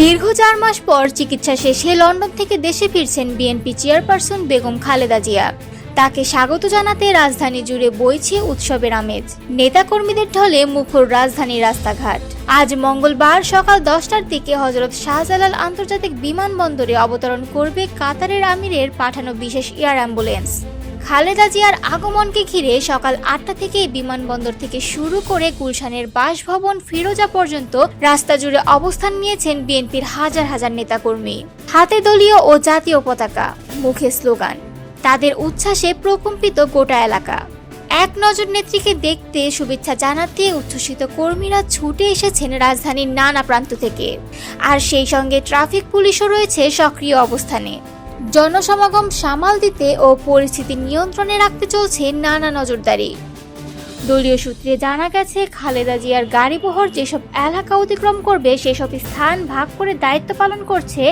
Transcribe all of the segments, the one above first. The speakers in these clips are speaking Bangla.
দীর্ঘ 4 মাস পর চিকিৎসা শেষে লন্ডন থেকে দেশে ফিরছেন বিএনপি চেয়ারপারসন বেগম খালেদা জিয়া। তাকে স্বাগত জানাতে রাজধানী জুড়ে বইছে উৎসবের আমেজ। নেতাকর্মীদের ঢলে মুখর রাজধানীর রাস্তাঘাট। আজ মঙ্গলবার সকাল 10টার দিকে হযরত শাহজালাল আন্তর্জাতিক বিমানবন্দরে অবতরণ করবে কাতারের আমিরের পাঠানো বিশেষ এয়ার অ্যাম্বুলেন্স। খালেদা জিয়ার আগমনকে ঘিরে সকাল 8টা থেকে বিমানবন্দর থেকে শুরু করে গুলশানের বাসভবন ফিরোজা পর্যন্ত রাস্তা জুড়ে অবস্থান নিয়েছেন বিএনপির হাজার হাজার নেতাকর্মী। হাতে দলীয় ও জাতীয় পতাকা, মুখে স্লোগান। তাদের উচ্ছ্বাসে প্রকম্পিত গোটা এলাকা। এক নজর নেত্রীকে দেখতে, শুভেচ্ছা জানাতে উচ্ছ্বসিত কর্মীরা ছুটে এসেছেন রাজধানীর নানা প্রান্ত থেকে। আর সেই সঙ্গে ট্রাফিক পুলিশও রয়েছে সক্রিয় অবস্থানে। জনসমাগম সামাল দিতে ও পরিস্থিতি নিয়ন্ত্রণে রাখতে চলছে নানা নজরদারি। দলীয় সূত্রে জানা গেছে, খালেদা জিয়ার গাড়িবহর যেসব এলাকা অতিক্রম করবে সেসব স্থান ভাগ করে দায়িত্ব পালন করছে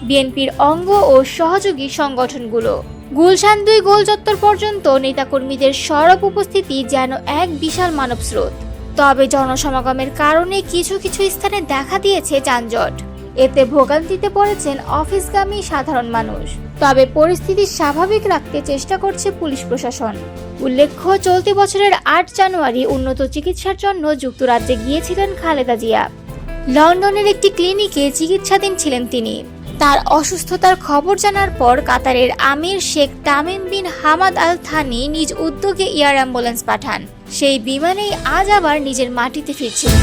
বিএনপির অঙ্গ ও সহযোগী সংগঠনগুলো। গুলশান 2 গোল চত্বর পর্যন্ত নেতাকর্মীদের সরব উপস্থিতি যেন এক বিশাল মানব স্রোত। তবে জনসমাগমের কারণে কিছু কিছু স্থানে দেখা দিয়েছে যানজট। এতে ভোগান্তিতে পড়েছেন অফিসগামী সাধারণ মানুষ। তবে পরিস্থিতি স্বাভাবিক রাখতে চেষ্টা করছে পুলিশ প্রশাসন। উল্লেখ্য, চলতি বছরের 8 জানুয়ারি উন্নত চিকিৎসার জন্য যুক্তরাজ্যে গিয়েছিলেন খালেদা জিয়া। লন্ডনের একটি ক্লিনিকে চিকিৎসাধীন ছিলেন তিনি। তার অসুস্থতার খবর জানার পর কাতারের আমির Sheikh Tamim bin Hamad Al Thani নিজ উদ্যোগে এয়ার অ্যাম্বুলেন্স পাঠান। সেই বিমানেই আজ আবার নিজের মাটিতে ফিরছেন।